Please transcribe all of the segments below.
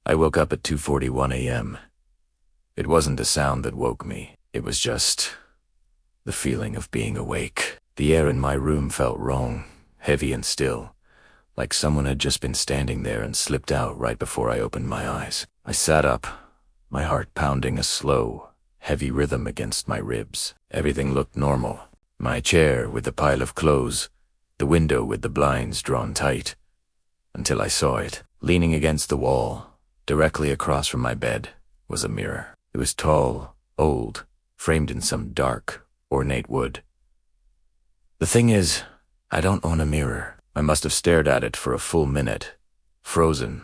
I woke up at 2:41 a.m. It wasn't a sound that woke me. It was just the feeling of being awake. The air in my room felt wrong, heavy and still, like someone had just been standing there and slipped out right before I opened my eyes. I sat up, my heart pounding a slow, heavy rhythm against my ribs. Everything looked normal. My chair with the pile of clothes, the window with the blinds drawn tight, until I saw it. Leaning against the wall, directly across from my bed, was a mirror. It was tall, old, framed in some dark, ornate wood. The thing is, I don't own a mirror. I must have stared at it for a full minute, frozen,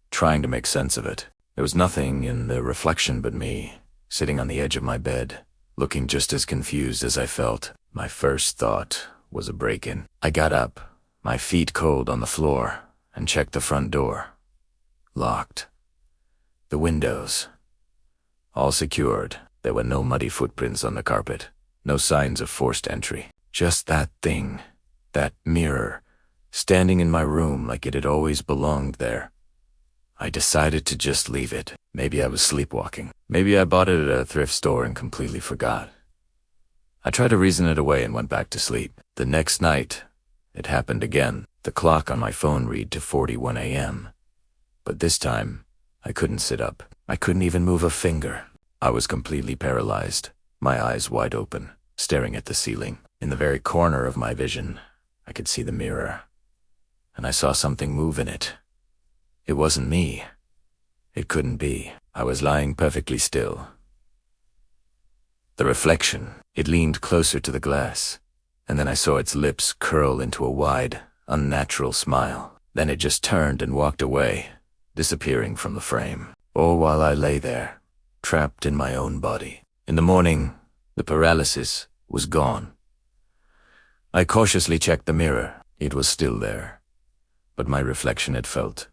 trying to make sense of it. There was nothing in the reflection but me, sitting on the edge of my bed, looking just as confused as I felt. My first thought was a break-in. I got up, my feet cold on the floor, and checked the front door. Locked. The windows. All secured. There were no muddy footprints on the carpet, no signs of forced entry. Just that thing, that mirror, standing in my room like it had always belonged there. I decided to just leave it. Maybe I was sleepwalking. Maybe I bought it at a thrift store and completely forgot. I tried to reason it away and went back to sleep. The next night, it happened again. The clock on my phone read 2:41 a.m. But this time, I couldn't sit up. I couldn't even move a finger. I was completely paralyzed, my eyes wide open, staring at the ceiling. In the very corner of my vision, I could see the mirror, and I saw something move in it. It wasn't me. It couldn't be. I was lying perfectly still. The reflection, it leaned closer to the glass, and then I saw its lips curl into a wide, unnatural smile. Then it just turned and walked away, disappearing from the frame. All while I lay there, trapped in my own body. In the morning, the paralysis was gone. I cautiously checked the mirror. It was still there, but my reflection had filled.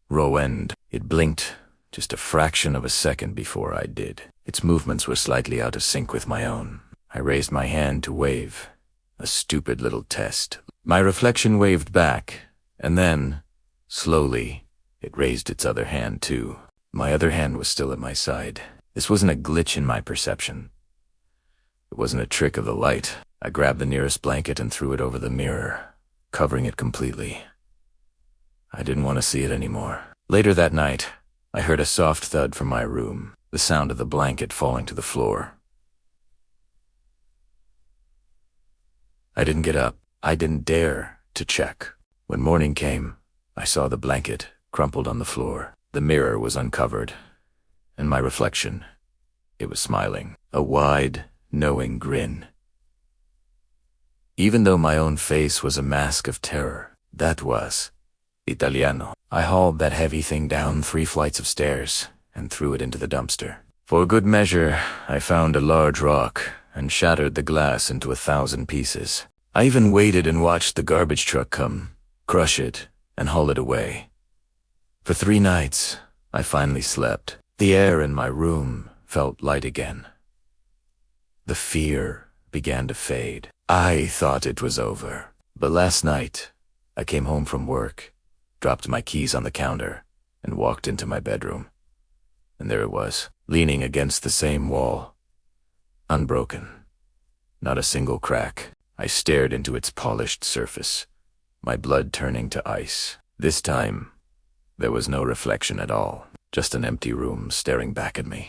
Raw end. It blinked, just a fraction of a second before I did. Its movements were slightly out of sync with my own. I raised my hand to wave, a stupid little test. My reflection waved back, and then, slowly, it raised its other hand too. My other hand was still at my side. This wasn't a glitch in my perception. It wasn't a trick of the light. I grabbed the nearest blanket and threw it over the mirror, covering it completely. I didn't want to see it anymore. Later that night, I heard a soft thud from my room, the sound of the blanket falling to the floor. I didn't get up. I didn't dare to check. When morning came, I saw the blanket crumpled on the floor. The mirror was uncovered, and my reflection, it was smiling, a wide, knowing grin. Even though my own face was a mask of terror, that was Italiano. I hauled that heavy thing down 3 flights of stairs and threw it into the dumpster. For good measure, I found a large rock and shattered the glass into 1,000 pieces. I even waited and watched the garbage truck come, crush it, and haul it away. For 3 nights, I finally slept. The air in my room felt light again. The fear began to fade. I thought it was over. But last night, I came home from work, dropped my keys on the counter, and walked into my bedroom. And there it was, leaning against the same wall. Unbroken. Not a single crack. I stared into its polished surface, my blood turning to ice. This time, there was no reflection at all, just an empty room staring back at me.